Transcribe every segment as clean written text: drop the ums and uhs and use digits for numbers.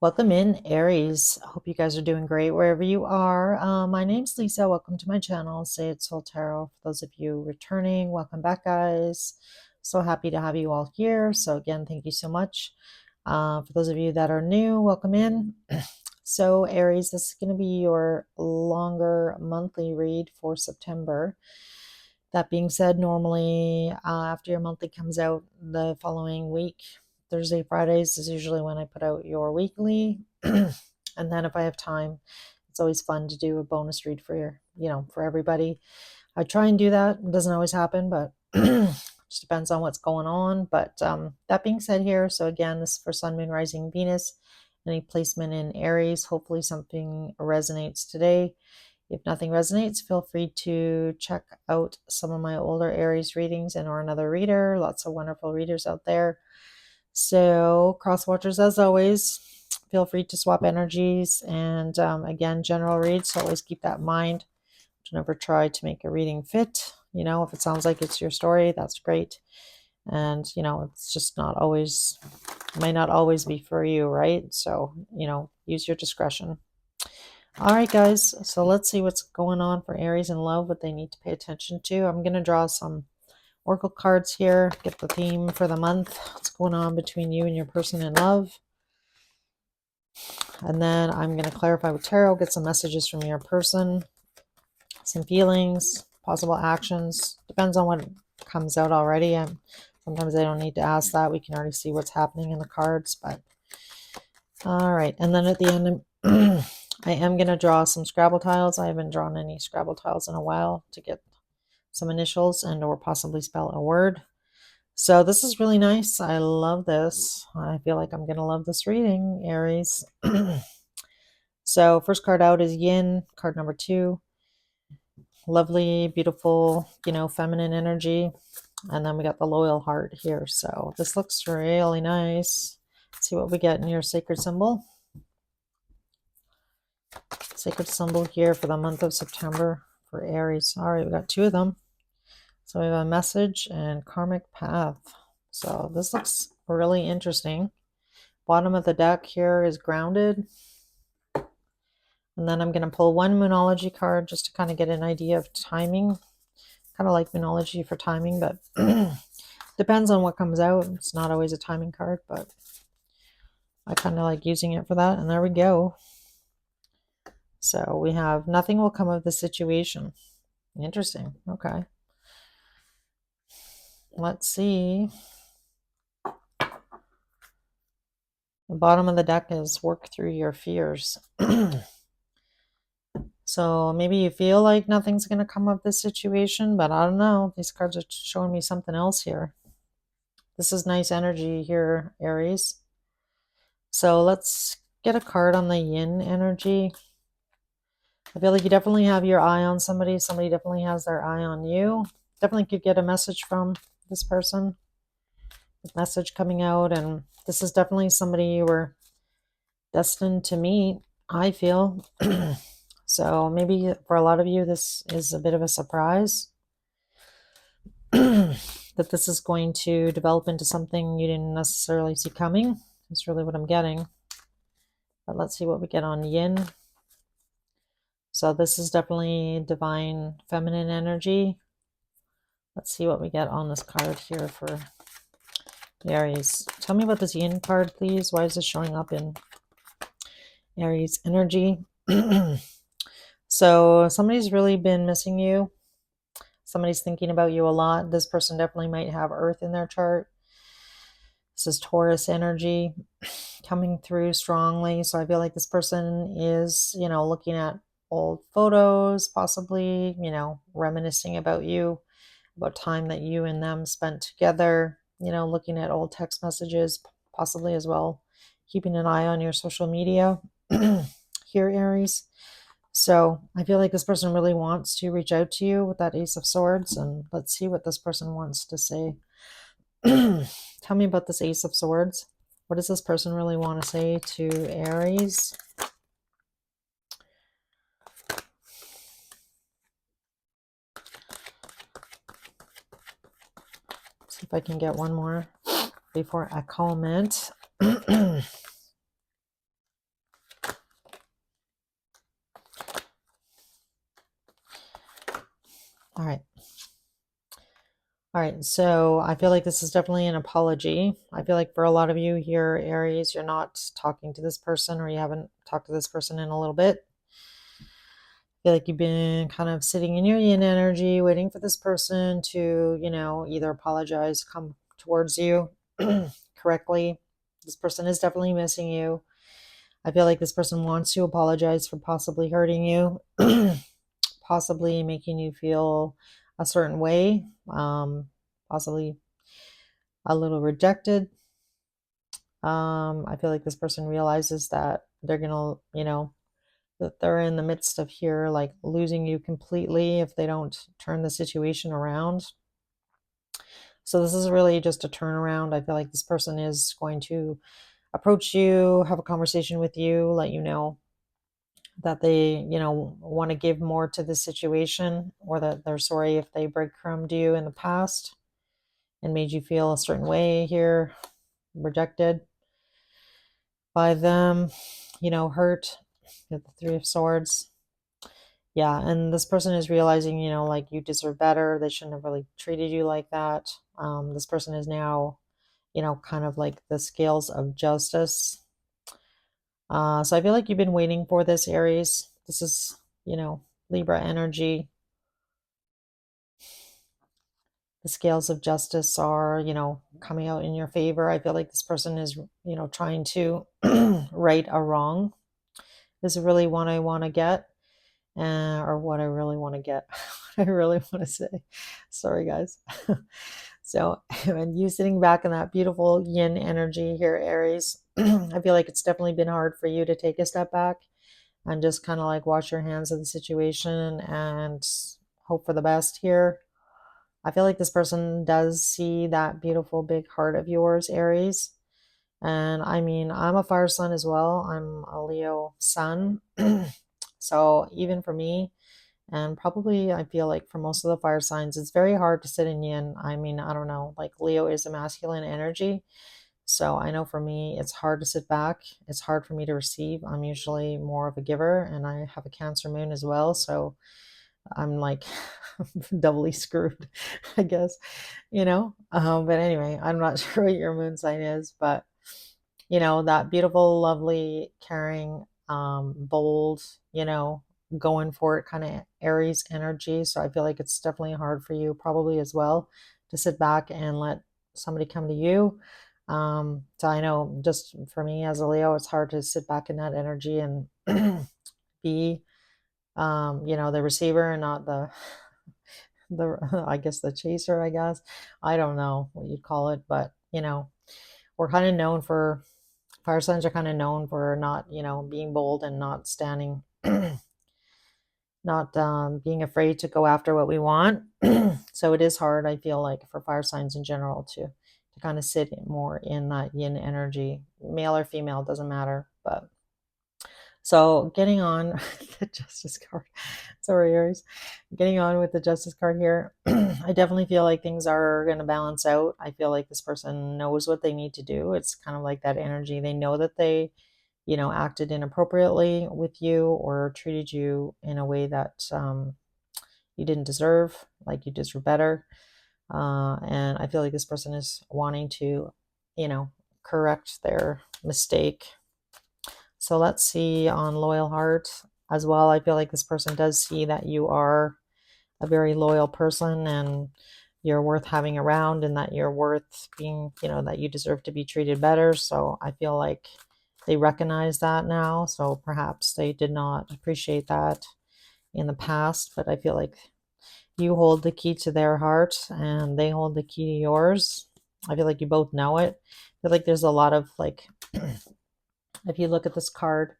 Welcome in, Aries. I hope you guys are doing great wherever you are. My name's Lisa. Welcome to my channel, Say It Soul Tarot. For those of you returning, welcome back, guys. So happy to have you all here. So again, thank you so much. For those of you that are new, welcome in. So Aries, this is going to be your longer monthly read for September. That being said, normally after your monthly comes out the following week, Thursday, Fridays is usually when I put out your weekly. And then if I have time, it's always fun to do a bonus read for for everybody. I try and do that. It doesn't always happen, but just depends on what's going on. But that being said here, so again, this is for Sun, Moon, Rising, Venus, any placement in Aries. Hopefully something resonates today. If nothing resonates, feel free to check out some of my older Aries readings and or another reader. Lots of wonderful readers out there. So cross watchers, as always, feel free to swap energies. And again, general reads, so always keep that in mind. To never try to make a reading fit. If it sounds like it's your story, that's great. And, it's just not always, may not always be for you, right? So, use your discretion. All right, guys, so let's see what's going on for Aries in love, what they need to pay attention to. I'm going to draw some oracle cards here, get the theme for the month, what's going on between you and your person in love. And then I'm going to clarify with tarot, get some messages from your person, some feelings, possible actions. Depends on what comes out already. Sometimes I don't need to ask that. We can already see what's happening in the cards. But all right. And then at the end, I am going to draw some Scrabble tiles. I haven't drawn any Scrabble tiles in a while to get some initials and or possibly spell a word. So this is really nice. I love this. I feel like I'm going to love this reading, Aries. So first card out is Yin, card number 2. Lovely, beautiful, feminine energy. And then we got the loyal heart here. So this looks really nice. Let's see what we get in your sacred symbol. Sacred symbol here for the month of September for Aries. All right, we got 2 of them. So we have a message and karmic path. So this looks really interesting. Bottom of the deck here is grounded. And then I'm going to pull one Moonology card just to kind of get an idea of timing. Kind of like Moonology for timing, but depends on what comes out. It's not always a timing card, but I kind of like using it for that. And there we go. So we have nothing will come of the situation. Interesting. Okay. Let's see. The bottom of the deck is work through your fears. So maybe you feel like nothing's going to come of this situation, but I don't know. These cards are showing me something else here. This is nice energy here, Aries. So let's get a card on the yin energy. I feel like you definitely have your eye on somebody. Somebody definitely has their eye on you. Definitely could get a message from this person. A message coming out, and this is definitely somebody you were destined to meet, I feel. So maybe for a lot of you, this is a bit of a surprise. That this is going to develop into something you didn't necessarily see coming. That's really what I'm getting. But let's see what we get on yin. So this is definitely divine feminine energy. Let's see what we get on this card here for Aries. Tell me about this yin card, please. Why is it showing up in Aries energy? So somebody's really been missing you. Somebody's thinking about you a lot. This person definitely might have Earth in their chart. This is Taurus energy coming through strongly. So I feel like this person is, looking at old photos, possibly, reminiscing about you, about time that you and them spent together, looking at old text messages, possibly as well, keeping an eye on your social media here, Aries. So I feel like this person really wants to reach out to you with that Ace of Swords, and let's see what this person wants to say. Tell me about this Ace of Swords. What does this person really want to say to Aries? See if I can get one more before I comment. All right, so I feel like this is definitely an apology. I feel like for a lot of you here, Aries, you're not talking to this person or you haven't talked to this person in a little bit. I feel like you've been kind of sitting in your yin energy, waiting for this person to, either apologize, come towards you correctly. This person is definitely missing you. I feel like this person wants to apologize for possibly hurting you, possibly making you feel a certain way, possibly a little rejected. I feel like this person realizes that they're gonna, that they're in the midst of here, like losing you completely if they don't turn the situation around. So this is really just a turnaround. I feel like this person is going to approach you, have a conversation with you, let you know that they, want to give more to the situation, or that they're sorry if they breadcrumbed you in the past and made you feel a certain way here, rejected by them, hurt. You have the Three of Swords. Yeah, and this person is realizing, like you deserve better. They shouldn't have really treated you like that. This person is now, kind of like the scales of justice. So I feel like you've been waiting for this, Aries. This is, Libra energy. The scales of justice are, coming out in your favor. I feel like this person is, trying to right a wrong. This is really what I want to get, or what I really want to get. What I really want to say. Sorry, guys. So, and you sitting back in that beautiful yin energy here, Aries, I feel like it's definitely been hard for you to take a step back and just kind of like wash your hands of the situation and hope for the best here. I feel like this person does see that beautiful big heart of yours, Aries. And I mean, I'm a fire sign as well. I'm a Leo sun. So even for me, and probably I feel like for most of the fire signs, it's very hard to sit in yin. I mean, I don't know, like Leo is a masculine energy. So I know for me, it's hard to sit back. It's hard for me to receive. I'm usually more of a giver, and I have a Cancer moon as well. So I'm like doubly screwed, I guess, But anyway, I'm not sure what your moon sign is, but that beautiful, lovely, caring, bold, going for it kind of Aries energy. So I feel like it's definitely hard for you, probably as well, to sit back and let somebody come to you. So I know just for me as a Leo, it's hard to sit back in that energy and be, the receiver and not the I guess the chaser, I guess. I don't know what you'd call it, but we're kind of known for fire signs are kind of known for not, being bold and not standing, not being afraid to go after what we want. So it is hard, I feel like, for fire signs in general to kind of sit more in that yin energy, male or female, doesn't matter. But so getting on the justice card. Sorry, Aries. Getting on with the justice card here. I definitely feel like things are going to balance out. I feel like this person knows what they need to do. It's kind of like that energy. They know that they, acted inappropriately with you or treated you in a way that you didn't deserve, like you deserve better. And I feel like this person is wanting to, correct their mistake. So let's see on loyal heart as well. I feel like this person does see that you are a very loyal person and you're worth having around, and that you're worth being, that you deserve to be treated better. So I feel like they recognize that now. So perhaps they did not appreciate that in the past, but I feel like you hold the key to their heart and they hold the key to yours. I feel like you both know it. I feel like there's a lot of like, if you look at this card,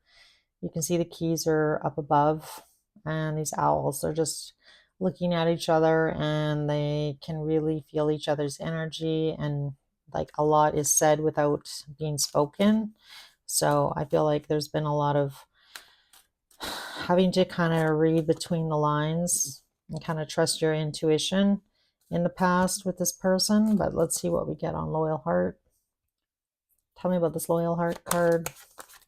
you can see the keys are up above, and these owls, they're just looking at each other and they can really feel each other's energy, and like a lot is said without being spoken. So I feel like there's been a lot of having to kind of read between the lines and kind of trust your intuition in the past with this person. But let's see what we get on loyal heart. Tell me about this loyal heart card.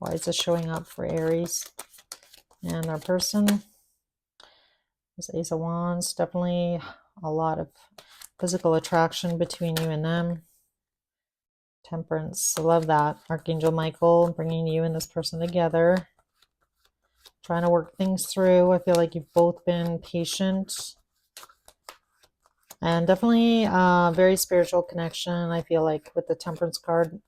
Why is this showing up for Aries and our person? This Ace of Wands, definitely a lot of Physical attraction between you and them. Temperance. I love that. Archangel Michael bringing you and this person together. Trying to work things through. I feel like you've both been patient. And definitely a very spiritual connection. I feel like with the Temperance card,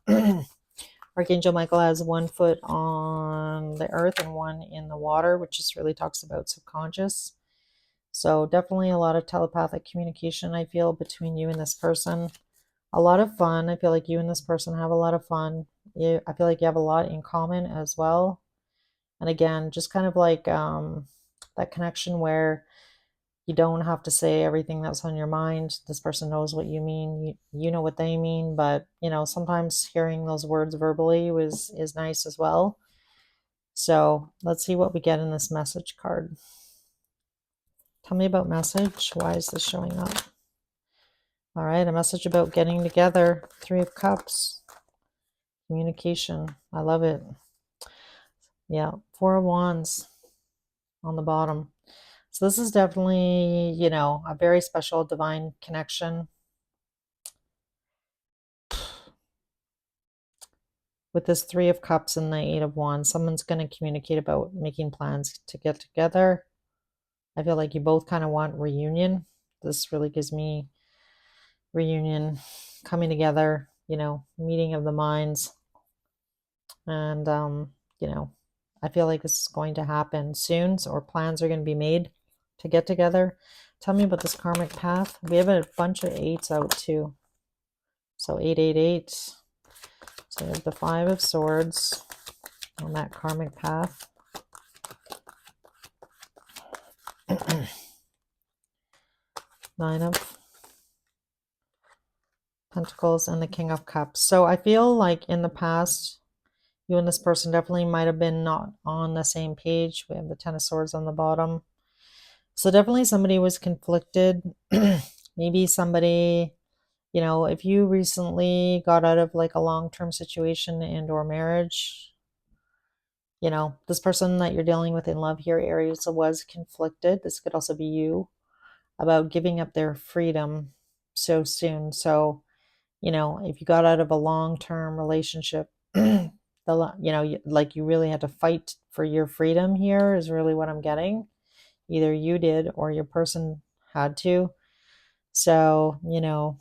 Archangel Michael has one foot on the earth and one in the water, which just really talks about subconscious. So definitely a lot of telepathic communication, I feel, between you and this person. A lot of fun. I feel like you and this person have a lot of fun. I feel like you have a lot in common as well. And again, just kind of like that connection where you don't have to say everything that's on your mind. This person knows what you mean. You know what they mean, but sometimes hearing those words verbally is nice as well. So let's see what we get in this message card. Tell me about message. Why is this showing up? All right, a message about getting together. 3 of Cups. Communication. I love it. Yeah, 4 of Wands on the bottom. So this is definitely, a very special divine connection. With this 3 of Cups and the 8 of Wands, someone's going to communicate about making plans to get together. I feel like you both kind of want reunion. This really gives me reunion, coming together, meeting of the minds. And, I feel like this is going to happen soon, or plans are going to be made to get together. Tell me about this karmic path. We have a bunch of 8s out too. So 888. So we have the 5 of Swords on that karmic path. Nine of Pentacles and the King of Cups. So I feel like in the past, you and this person definitely might have been not on the same page. We have the Ten of Swords on the bottom. So definitely somebody was conflicted. Maybe somebody, if you recently got out of like a long-term situation and or marriage, this person that you're dealing with in love here, Aries, was conflicted. This could also be you, about giving up their freedom so soon. So, if you got out of a long-term relationship, like you really had to fight for your freedom here is really what I'm getting. Either you did or your person had to. So, do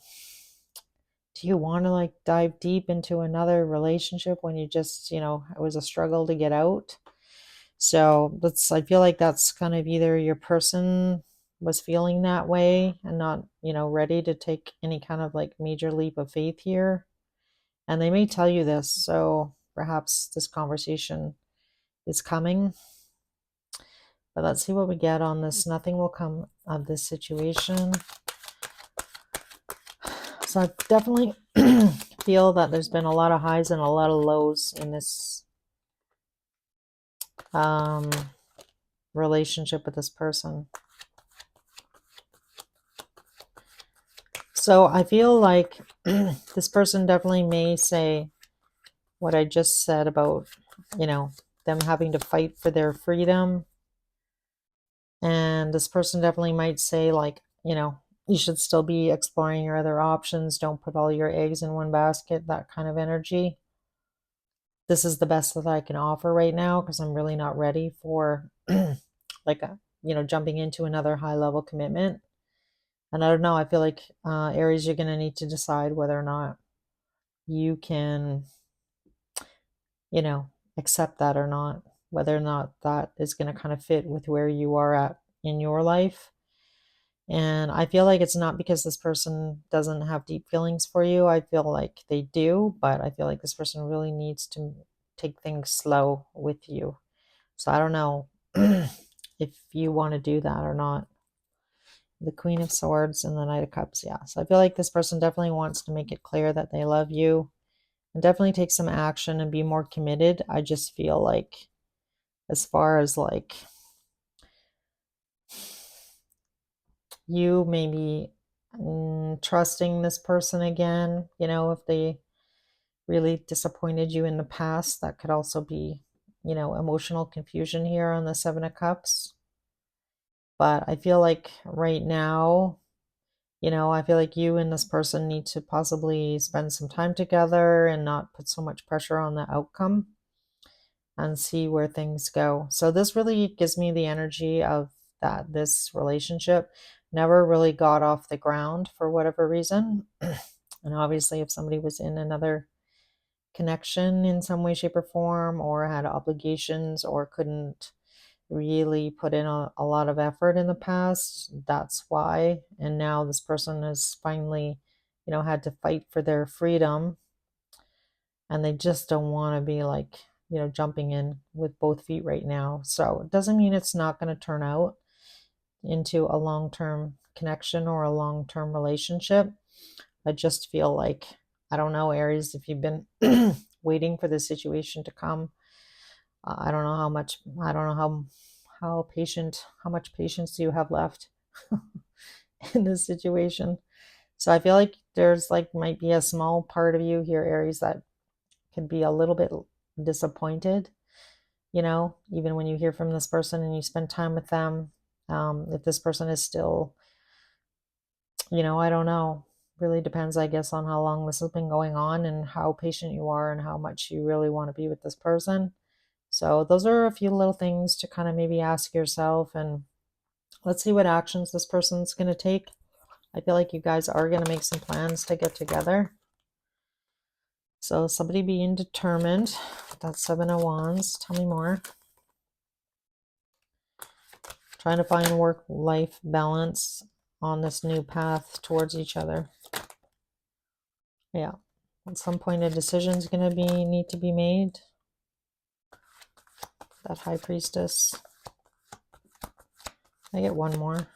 you want to like dive deep into another relationship when you just, it was a struggle to get out? So I feel like that's kind of either your person was feeling that way and not, ready to take any kind of like major leap of faith here. And they may tell you this, so perhaps this conversation is coming. But let's see what we get on this. Nothing will come of this situation. So I definitely feel that there's been a lot of highs and a lot of lows in this relationship with this person. So I feel like this person definitely may say what I just said about, them having to fight for their freedom. And this person definitely might say like, you should still be exploring your other options. Don't put all your eggs in one basket, that kind of energy. This is the best that I can offer right now because I'm really not ready for like jumping into another high level commitment. And I don't know, I feel like Aries, you're going to need to decide whether or not you can, accept that or not, whether or not that is going to kind of fit with where you are at in your life. And I feel like it's not because this person doesn't have deep feelings for you. I feel like they do, but I feel like this person really needs to take things slow with you. So I don't know if you want to do that or not. The Queen of Swords and the Knight of Cups. Yeah. So I feel like this person definitely wants to make it clear that they love you and definitely take some action and be more committed. I just feel like as far as like you maybe trusting this person again, if they really disappointed you in the past, that could also be, emotional confusion here on the Seven of Cups. But I feel like right now You know, I feel like you and this person need to possibly spend some time together and not put so much pressure on the outcome and see where things go. So this really gives me the energy of that this relationship never really got off the ground for whatever reason. And obviously, if somebody was in another connection in some way, shape, or form, or had obligations, or couldn't really put in a lot of effort in the past, that's why. And now this person has finally, had to fight for their freedom, and they just don't want to be like, jumping in with both feet right now. So it doesn't mean it's not going to turn out into a long-term connection or a long-term relationship. I just feel like, I don't know, Aries, if you've been waiting for the situation to come, I don't know how much, I don't know how much patience do you have left in this situation. So I feel like there's like might be a small part of you here, Aries, that could be a little bit disappointed, even when you hear from this person and you spend time with them. If this person is still, I don't know. Really depends, I guess, on how long this has been going on and how patient you are and how much you really want to be with this person. So those are a few little things to kind of maybe ask yourself, and let's see what actions this person's going to take. I feel like you guys are going to make some plans to get together. So somebody being determined. That's Seven of Wands. Tell me more. Trying to find work-life balance on this new path towards each other. Yeah. At some point a decision's going to need to be made. That High Priestess. I get one more.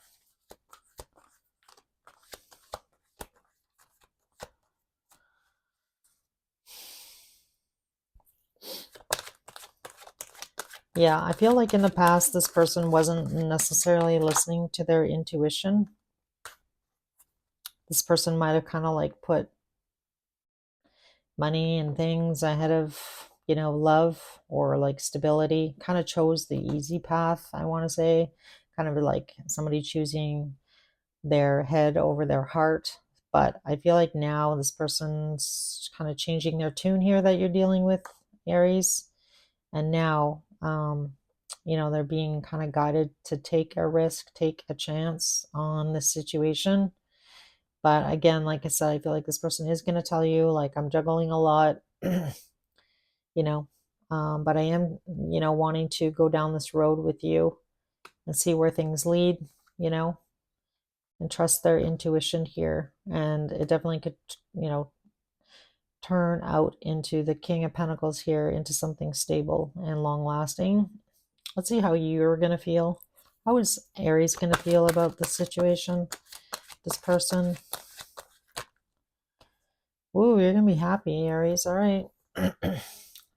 Yeah, I feel like in the past this person wasn't necessarily listening to their intuition. This person might have kind of like put money and things ahead of, love or like stability. Kind of chose the easy path, I want to say. Kind of like somebody choosing their head over their heart. But I feel like now this person's kind of changing their tune here that you're dealing with, Aries. And now, they're being kind of guided to take a risk, take a chance on this situation. But again, like I said, I feel like this person is going to tell you, like, I'm juggling a lot, you know, but I am, wanting to go down this road with you and see where things lead, you know, and trust their intuition here. And it definitely could, turn out into the King of Pentacles here, into something stable and long lasting. Let's see how you're going to feel. How is Aries going to feel about this situation, this person? Ooh, you're going to be happy, Aries. All right.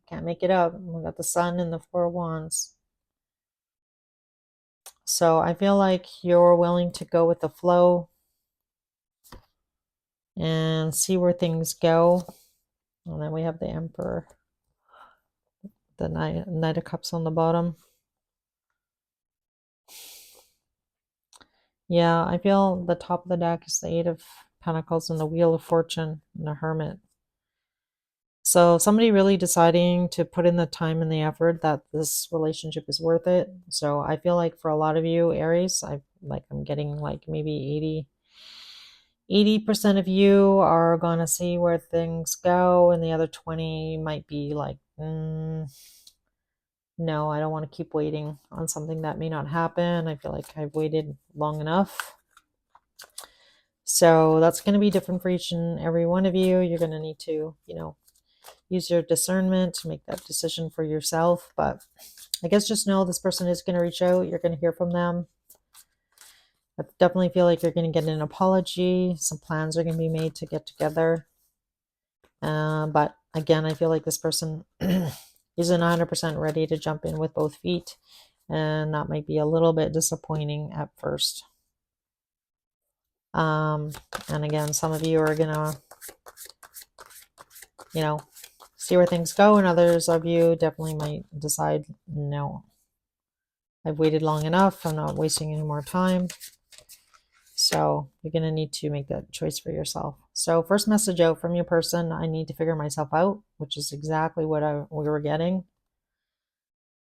Can't make it up. We got the Sun and the Four of Wands. So I feel like you're willing to go with the flow and see where things go. And then we have the Emperor, the Knight of Cups on the bottom. Yeah, I feel the top of the deck is the Eight of Pentacles and the Wheel of Fortune and the Hermit. So somebody really deciding to put in the time and the effort that this relationship is worth it. So I feel like for a lot of you, Aries, I'm getting like maybe 80% of you are gonna see where things go, and the other 20 might be like, no, I don't want to keep waiting on something that may not happen. I feel like I've waited long enough. So that's going to be different for each and every one of you. You're going to need to, use your discernment to make that decision for yourself. But I guess just know this person is going to reach out. You're going to hear from them. I definitely feel like you're going to get an apology. Some plans are going to be made to get together. But again, I feel like this person isn't 100% ready to jump in with both feet. And that might be a little bit disappointing at first. And again, some of you are going to, see where things go. And others of you definitely might decide, no, I've waited long enough. I'm not wasting any more time. So you're going to need to make that choice for yourself. So first message out from your person, I need to figure myself out, which is exactly what we were getting.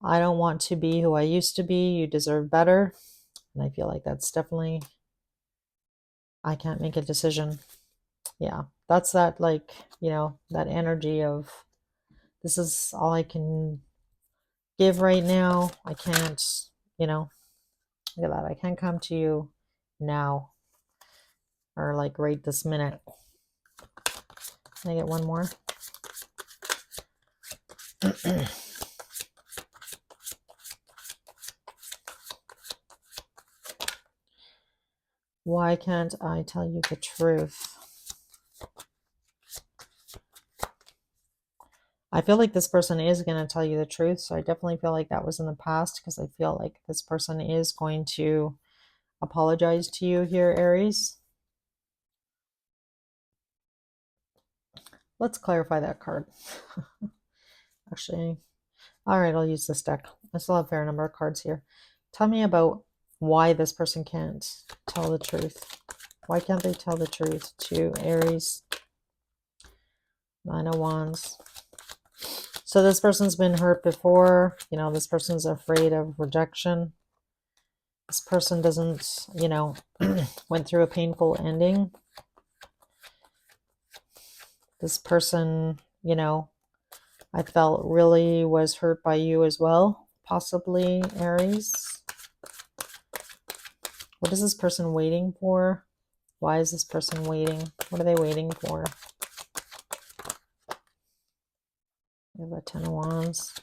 I don't want to be who I used to be. You deserve better. And I feel like that's definitely, I can't make a decision. Yeah, that's that, like, that energy of this is all I can give right now. I can't, look at that. I can't come to you now or like right this minute. Can I get one more? Why can't I tell you the truth? I feel like this person is going to tell you the truth. So I definitely feel like that was in the past, because I feel like this person is going to apologize to you here, Aries. Let's clarify that card. Actually, all right, I'll use this deck. I still have a fair number of cards here. Tell me about why this person can't tell the truth. Why can't they tell the truth to Aries? Nine of Wands. So this person's been hurt before. This person's afraid of rejection. This person doesn't, went through a painful ending. This person, I felt really was hurt by you as well, possibly, Aries. What is this person waiting for? Why is this person waiting? What are they waiting for? We have a Ten of Wands.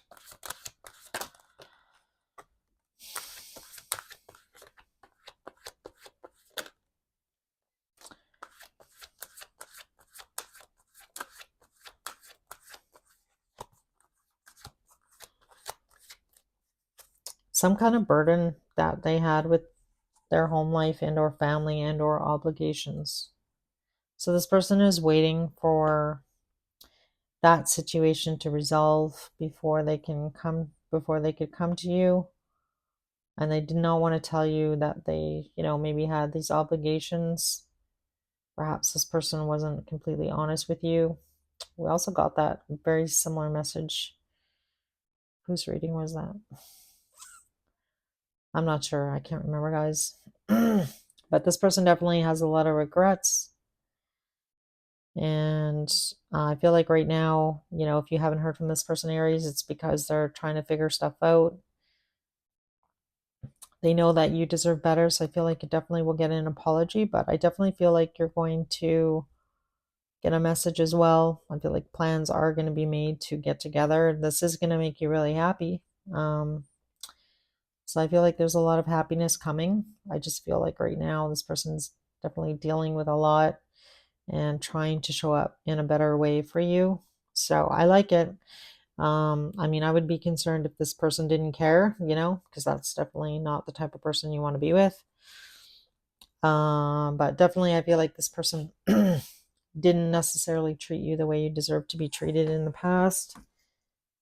Some kind of burden that they had with their home life and or family and or obligations. So this person is waiting for that situation to resolve before they could come to you. And they did not want to tell you that they, maybe had these obligations. Perhaps this person wasn't completely honest with you. We also got that very similar message. Whose reading was that? I'm not sure. I can't remember, guys. But this person definitely has a lot of regrets. And I feel like right now, if you haven't heard from this person, Aries, it's because they're trying to figure stuff out. They know that you deserve better. So I feel like you definitely will get an apology. But I definitely feel like you're going to get a message as well. I feel like plans are going to be made to get together. This is going to make you really happy. So I feel like there's a lot of happiness coming. I just feel like right now this person's definitely dealing with a lot and trying to show up in a better way for you. So I like it. I mean, I would be concerned if this person didn't care, because that's definitely not the type of person you want to be with. But definitely I feel like this person didn't necessarily treat you the way you deserve to be treated in the past.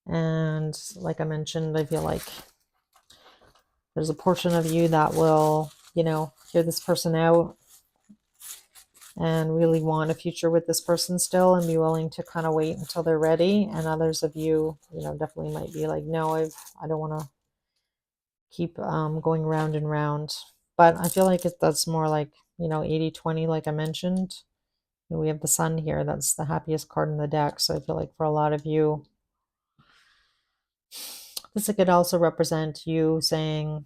And like I mentioned, I feel like there's a portion of you that will, hear this person out and really want a future with this person still and be willing to kind of wait until they're ready. And others of you, definitely might be like, no, I don't want to keep going round and round. But I feel like that's more like, 80-20, like I mentioned. We have the Sun here. That's the happiest card in the deck. So I feel like for a lot of you, this could also represent you saying,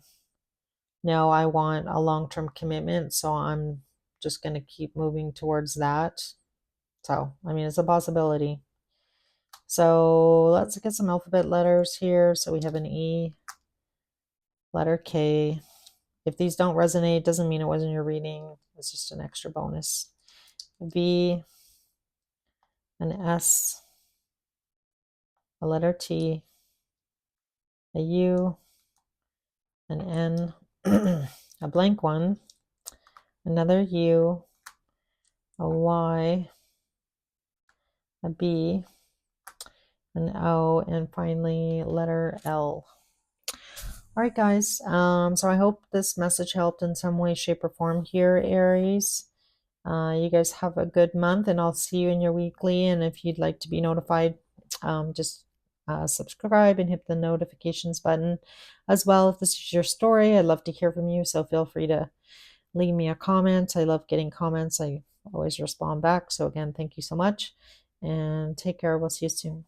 no, I want a long-term commitment, so I'm just going to keep moving towards that. So, I mean, it's a possibility. So let's get some alphabet letters here. So we have an E, letter K. If these don't resonate, doesn't mean it wasn't your reading. It's just an extra bonus. V, an S, a letter T, a U, an N, a blank one, another U, a Y, a B, an O, and finally letter L. All right, guys. So I hope this message helped in some way, shape, or form here, Aries. You guys have a good month, and I'll see you in your weekly. And if you'd like to be notified, just subscribe and hit the notifications button as well. If this is your story, I'd love to hear from you. So feel free to leave me a comment. I love getting comments. I always respond back. So again, thank you so much and take care. We'll see you soon.